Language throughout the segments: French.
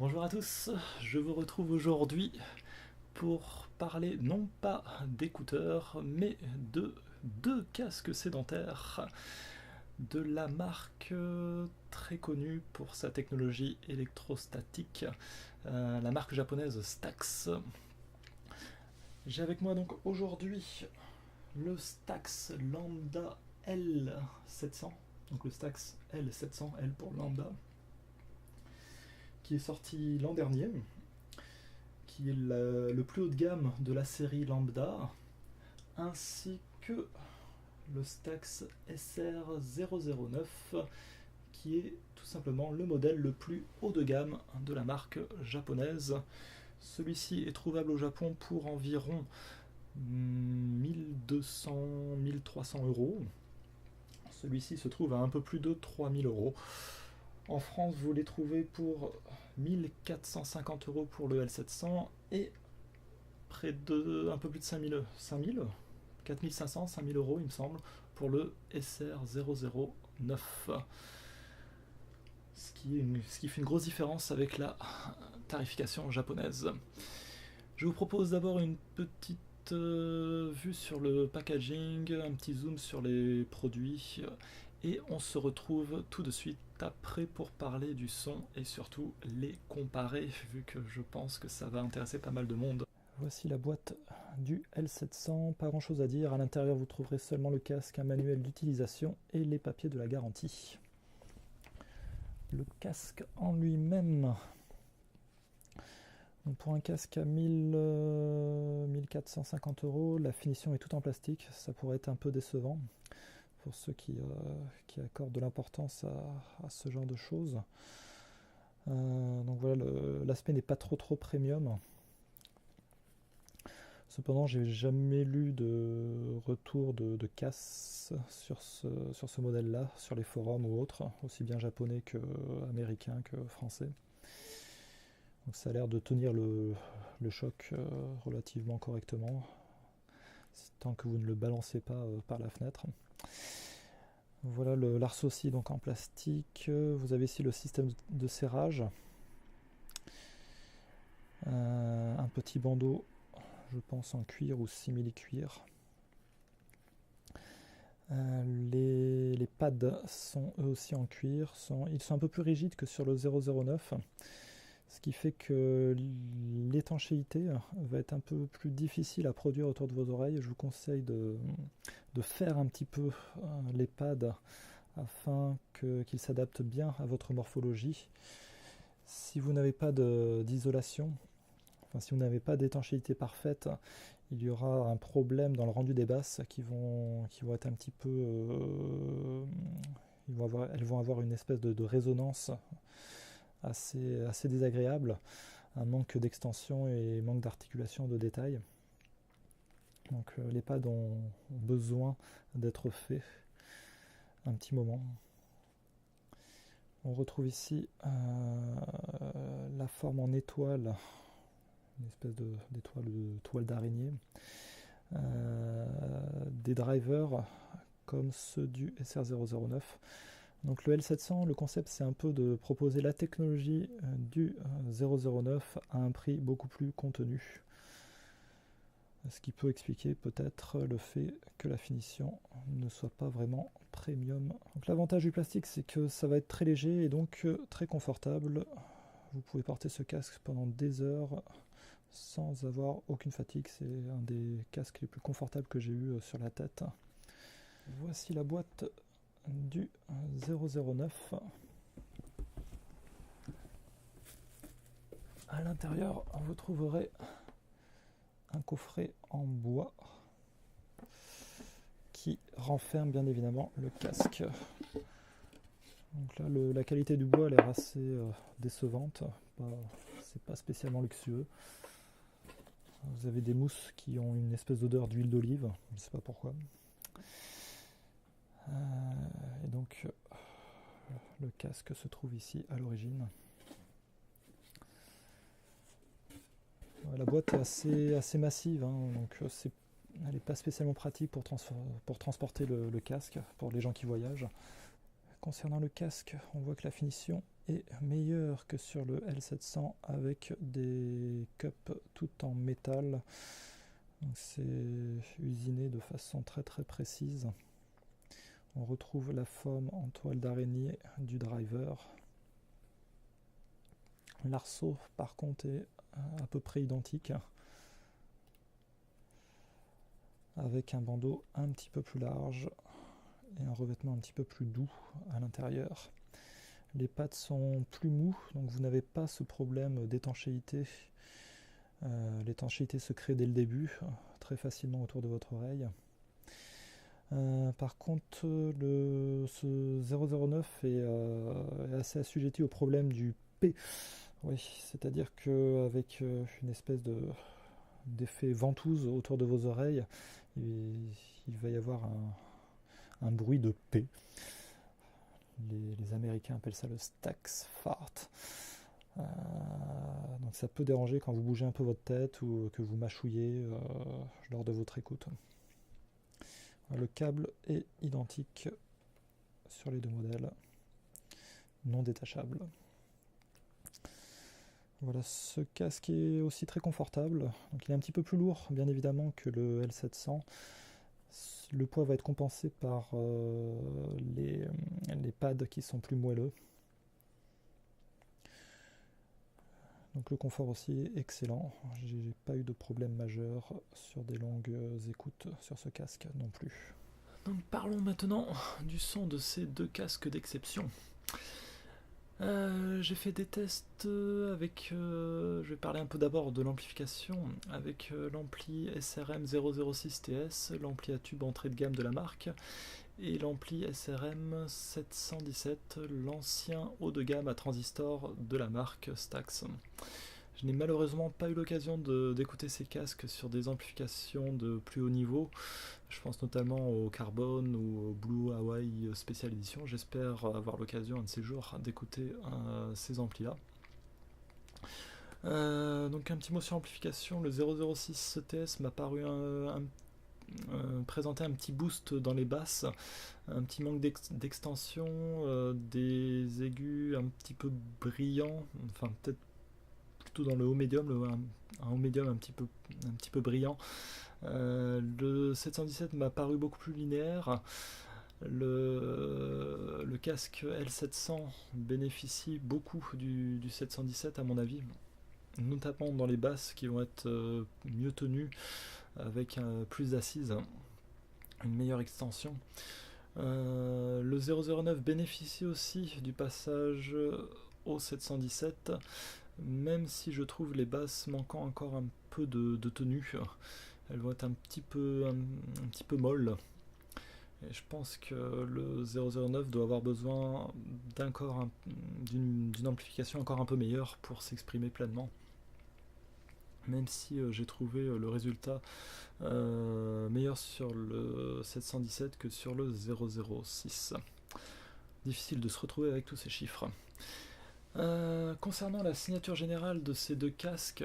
Bonjour à tous, je vous retrouve aujourd'hui pour parler non pas d'écouteurs mais de deux casques sédentaires de la marque très connue pour sa technologie électrostatique, la marque japonaise Stax. J'ai avec moi donc aujourd'hui le Stax Lambda L700, donc le Stax L700, L pour Lambda, qui est sorti l'an dernier, qui est le plus haut de gamme de la série Lambda, ainsi que le Stax SR009, qui est tout simplement le modèle le plus haut de gamme de la marque japonaise. Celui-ci est trouvable au Japon pour environ 1200-1300 euros. Celui-ci se trouve à un peu plus de 3000 euros. En France, vous les trouvez pour 1450 euros pour le L700 et près de un peu plus de 5000, 4500, 5000 euros il me semble, pour le SR009. Ce qui fait une grosse différence avec la tarification japonaise. Je vous propose d'abord une petite vue sur le packaging, un petit zoom sur les produits, et on se retrouve tout de suite après pour parler du son et surtout les comparer, vu que je pense que ça va intéresser pas mal de monde. Voici la boîte du L700, pas grand chose à dire. À l'intérieur, vous trouverez seulement le casque, un manuel d'utilisation et les papiers de la garantie. Le casque en lui-même, donc pour un casque à 1450 euros, la finition est tout en plastique. Ça pourrait être un peu décevant pour ceux qui accordent de l'importance à ce genre de choses. Donc voilà, l'aspect n'est pas trop premium. Cependant, j'ai jamais lu de retour de casse sur ce modèle-là, sur les forums ou autres, aussi bien japonais que américain que français. Donc ça a l'air de tenir le choc relativement correctement, tant que vous ne le balancez pas par la fenêtre. Voilà l'arceau aussi donc en plastique. Vous avez ici le système de serrage. Un petit bandeau, je pense en cuir ou simili-cuir. Les pads sont eux aussi en cuir. Ils sont un peu plus rigides que sur le 009. Ce qui fait que l'étanchéité va être un peu plus difficile à produire autour de vos oreilles. Je vous conseille de faire un petit peu les pads afin qu'ils s'adaptent bien à votre morphologie. Si vous n'avez pas d'isolation, si vous n'avez pas d'étanchéité parfaite, il y aura un problème dans le rendu des basses qui vont être un petit peu... elles vont avoir une espèce de résonance assez désagréable, un manque d'extension et manque d'articulation de détail. Donc les pads ont besoin d'être faits un petit moment. On retrouve ici la forme en étoile, une espèce d'étoile de toile d'araignée, des drivers comme ceux du SR009. Donc le L700, le concept c'est un peu de proposer la technologie du 009 à un prix beaucoup plus contenu. Ce qui peut expliquer peut-être le fait que la finition ne soit pas vraiment premium. Donc l'avantage du plastique c'est que ça va être très léger et donc très confortable. Vous pouvez porter ce casque pendant des heures sans avoir aucune fatigue. C'est un des casques les plus confortables que j'ai eu sur la tête. Voici la boîte du 009. À l'intérieur, vous trouverez un coffret en bois qui renferme bien évidemment le casque. Donc là, la qualité du bois a l'air assez décevante. C'est pas spécialement luxueux. Vous avez des mousses qui ont une espèce d'odeur d'huile d'olive, je ne sais pas pourquoi. Et donc le casque se trouve ici à l'origine. La boîte est assez massive, donc elle n'est pas spécialement pratique pour transporter le casque pour les gens qui voyagent. Concernant le casque, on voit que la finition est meilleure que sur le L700 avec des cups tout en métal. Donc c'est usiné de façon très très précise. On retrouve la forme en toile d'araignée du driver. L'arceau par contre est à peu près identique, avec un bandeau un petit peu plus large et un revêtement un petit peu plus doux à l'intérieur. Les pattes sont plus mous, donc vous n'avez pas ce problème d'étanchéité. L'étanchéité se crée dès le début, très facilement autour de votre oreille. Par contre, ce 009 est assez assujetti au problème du P. Oui, c'est-à-dire qu'avec une espèce d'effet ventouse autour de vos oreilles, il va y avoir un bruit de P. Les Américains appellent ça le Stax Fart. Donc ça peut déranger quand vous bougez un peu votre tête ou que vous mâchouillez lors de votre écoute. Le câble est identique sur les deux modèles, non détachable. Voilà, ce casque est aussi très confortable. Donc il est un petit peu plus lourd, bien évidemment, que le L700. Le poids va être compensé par les pads qui sont plus moelleux. Donc le confort aussi est excellent. J'ai pas eu de problème majeur sur des longues écoutes sur ce casque non plus. Donc parlons maintenant du son de ces deux casques d'exception. J'ai fait des tests avec, je vais parler un peu d'abord de l'amplification, avec l'ampli SRM 006TS, l'ampli à tube entrée de gamme de la marque, et l'ampli SRM 717, l'ancien haut de gamme à transistor de la marque Stax. Je n'ai malheureusement pas eu l'occasion d'écouter ces casques sur des amplifications de plus haut niveau. Je pense notamment au Carbone ou au Blue Hawaii Special Edition. J'espère avoir l'occasion un de ces jours d'écouter ces amplis-là. Donc un petit mot sur l'amplification. Le 006 TS m'a paru présenter un petit boost dans les basses, un petit manque d'extension, des aigus un petit peu brillants, enfin peut-être plutôt dans le haut médium, un haut médium un petit peu brillant. Le 717 m'a paru beaucoup plus linéaire. Le casque L700 bénéficie beaucoup du 717 à mon avis, notamment dans les basses qui vont être mieux tenues, avec plus d'assises, une meilleure extension. Le 009 bénéficie aussi du passage au 717, même si je trouve les basses manquant encore un peu de tenue. Elles vont être un petit peu molles. Et je pense que le 009 doit avoir besoin d'une amplification encore un peu meilleure pour s'exprimer pleinement. Même si j'ai trouvé le résultat meilleur sur le 717 que sur le 006. Difficile de se retrouver avec tous ces chiffres. Concernant la signature générale de ces deux casques,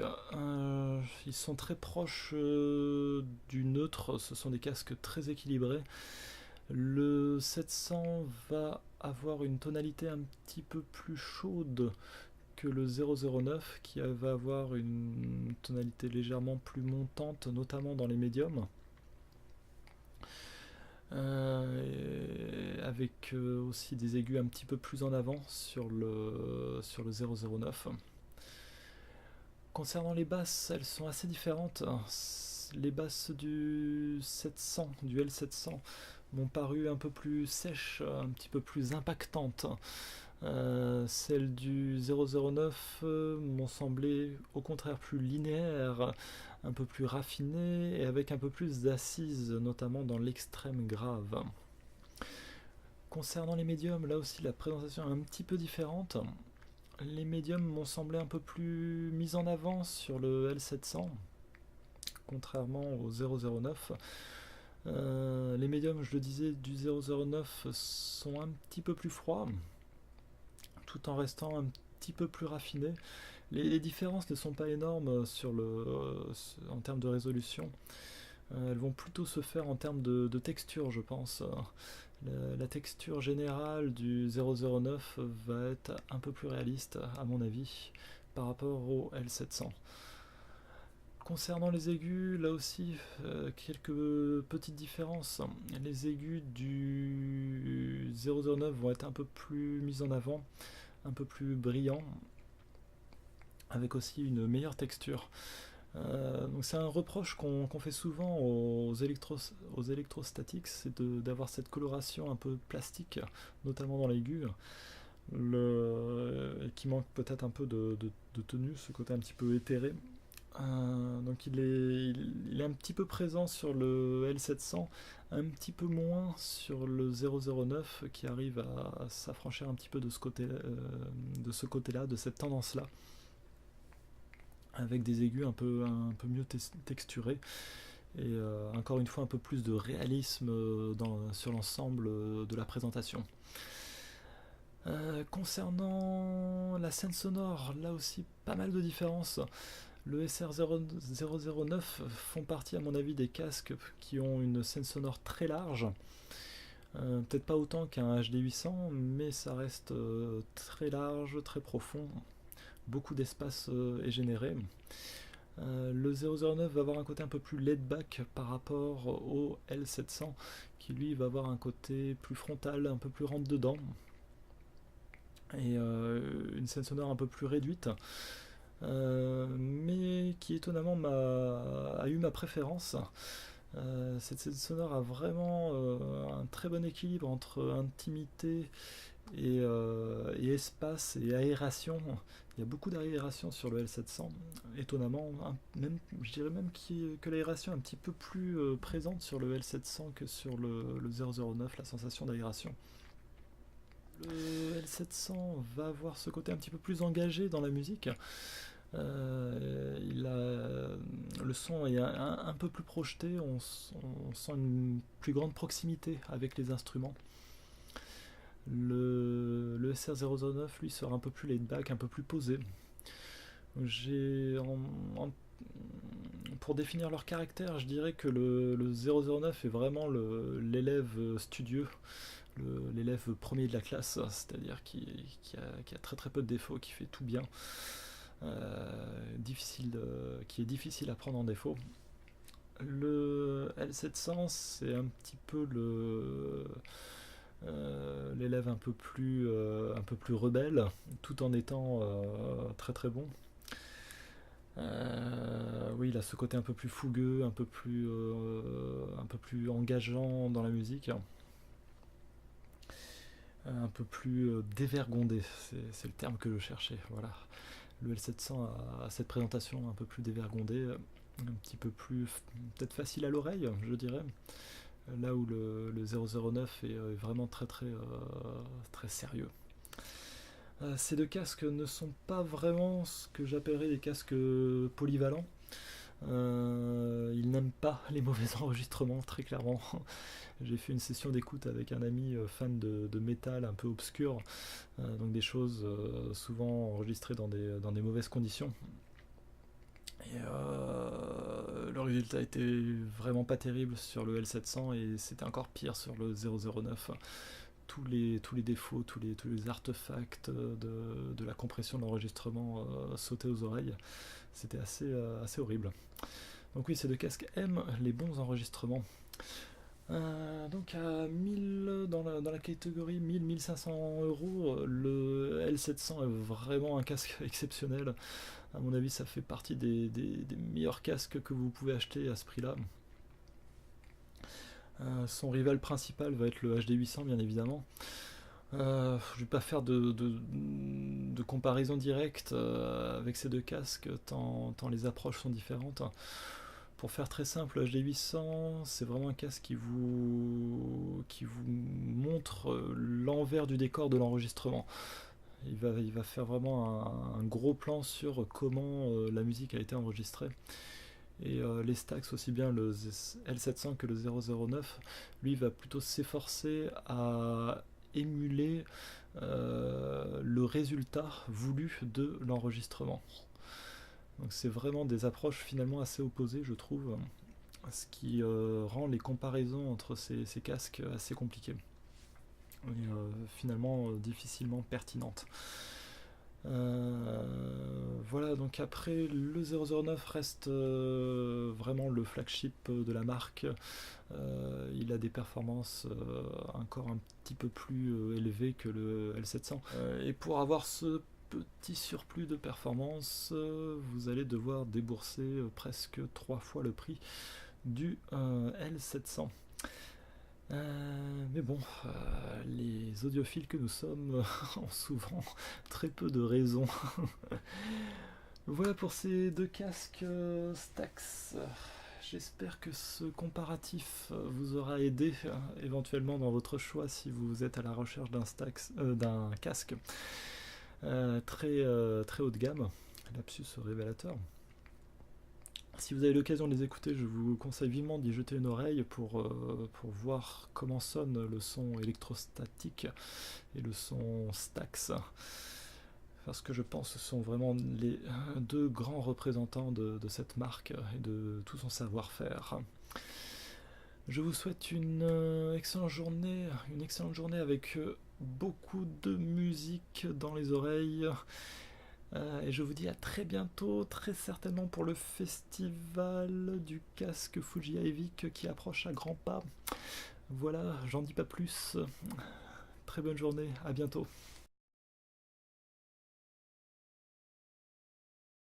ils sont très proches du neutre, ce sont des casques très équilibrés. Le 700 va avoir une tonalité un petit peu plus chaude que le 009 qui va avoir une tonalité légèrement plus montante, notamment dans les médiums. Avec aussi des aigus un petit peu plus en avant sur le 009. Concernant les basses, elles sont assez différentes. Les basses du 700, du L700, m'ont paru un peu plus sèches, un petit peu plus impactantes. Celles du 009 m'ont semblé au contraire plus linéaires, un peu plus raffinées et avec un peu plus d'assises, notamment dans l'extrême grave. Concernant les médiums, là aussi la présentation est un petit peu différente. Les médiums m'ont semblé un peu plus mis en avant sur le L700, contrairement au 009. Les médiums, je le disais, du 009 sont un petit peu plus froids, tout en restant un petit peu plus raffinés. Les différences ne sont pas énormes en termes de résolution. Elles vont plutôt se faire en termes de texture, je pense. La texture générale du 009 va être un peu plus réaliste à mon avis par rapport au L700. Concernant les aigus, là aussi, quelques petites différences. Les aigus du 009 vont être un peu plus mis en avant, un peu plus brillants, avec aussi une meilleure texture. Donc c'est un reproche qu'on fait souvent aux électrostatiques, c'est d'avoir cette coloration un peu plastique, notamment dans l'aigu, qui manque peut-être un peu de tenue, ce côté un petit peu éthéré. Donc il est un petit peu présent sur le L700, un petit peu moins sur le 009 qui arrive à s'affranchir un petit peu de ce côté-là, de cette tendance-là, avec des aigus un peu mieux texturés et encore une fois un peu plus de réalisme sur l'ensemble de la présentation. Concernant la scène sonore, là aussi pas mal de différences. Le SR009 font partie à mon avis des casques qui ont une scène sonore très large. Peut-être pas autant qu'un HD 800, mais ça reste très large, très profond. Beaucoup d'espace est généré. Le 009 va avoir un côté un peu plus laid back par rapport au L700, qui lui va avoir un côté plus frontal, un peu plus rentre dedans, et une scène sonore un peu plus réduite. Mais qui étonnamment a eu ma préférence. Cette scène sonore a vraiment un très bon équilibre entre intimité et espace et aération. Il y a beaucoup d'aération sur le L700, étonnamment, je dirais même que l'aération est un petit peu plus présente sur le L700 que sur le 009, la sensation d'aération. Le L700 va avoir ce côté un petit peu plus engagé dans la musique. Le son est un peu plus projeté, on sent une plus grande proximité avec les instruments. Le SR009 lui sera un peu plus laid back, un peu plus posé. Pour définir leur caractère, je dirais que le 009 est vraiment l'élève studieux, l'élève premier de la classe, c'est-à-dire qui a très très peu de défauts, qui fait tout bien. Qui est difficile à prendre en défaut. Le L700 c'est un petit peu l'élève un peu plus rebelle, tout en étant très très bon. Oui, il a ce côté un peu plus fougueux, un peu plus engageant dans la musique, un peu plus dévergondé, c'est le terme que je cherchais, voilà. Le L700 a cette présentation un peu plus dévergondée, un petit peu plus peut-être facile à l'oreille, je dirais, là où le 009 est vraiment très très très sérieux. Ces deux casques ne sont pas vraiment ce que j'appellerais des casques polyvalents. Ils n'aiment pas les mauvais enregistrements, très clairement. J'ai fait une session d'écoute avec un ami fan de métal un peu obscur, donc des choses souvent enregistrées dans des mauvaises conditions. Et le résultat était vraiment pas terrible sur le L700 et c'était encore pire sur le 009. Tous les défauts, tous les artefacts de la compression de l'enregistrement sautaient aux oreilles. C'était assez horrible. Donc oui, ces deux casques aiment les bons enregistrements. Donc à 1000 dans la catégorie 1000-1500 euros, le L700 est vraiment un casque exceptionnel. À mon avis, ça fait partie des meilleurs casques que vous pouvez acheter à ce prix-là. Son rival principal va être le HD 800, bien évidemment. Je ne vais pas faire de comparaison directe avec ces deux casques, tant les approches sont différentes. Pour faire très simple, le HD 800, c'est vraiment un casque qui vous montre l'envers du décor de l'enregistrement. Il va faire vraiment un gros plan sur comment la musique a été enregistrée. Et les Stax, aussi bien le L700 que le 009, lui va plutôt s'efforcer à émuler le résultat voulu de l'enregistrement. Donc c'est vraiment des approches finalement assez opposées, je trouve, ce qui rend les comparaisons entre ces casques assez compliquées. et finalement difficilement pertinente. Voilà, donc après le 009 reste vraiment le flagship de la marque. Il a des performances encore un petit peu plus élevées que le L700. Et pour avoir ce petit surplus de performance, vous allez devoir débourser presque 3 fois le prix du L700. Mais bon, les audiophiles que nous sommes ont souvent très peu de raisons. Voilà pour ces deux casques Stax. J'espère que ce comparatif vous aura aidé éventuellement dans votre choix si vous êtes à la recherche d'un casque très haut de gamme. Lapsus révélateur. Si vous avez l'occasion de les écouter, je vous conseille vivement d'y jeter une oreille pour voir comment sonne le son électrostatique et le son Stax. Parce que je pense que ce sont vraiment les deux grands représentants de cette marque et de tout son savoir-faire. Je vous souhaite une excellente journée avec beaucoup de musique dans les oreilles. Et je vous dis à très bientôt, très certainement pour le festival du casque Fuji Ivik qui approche à grands pas. Voilà, j'en dis pas plus. Très bonne journée, à bientôt.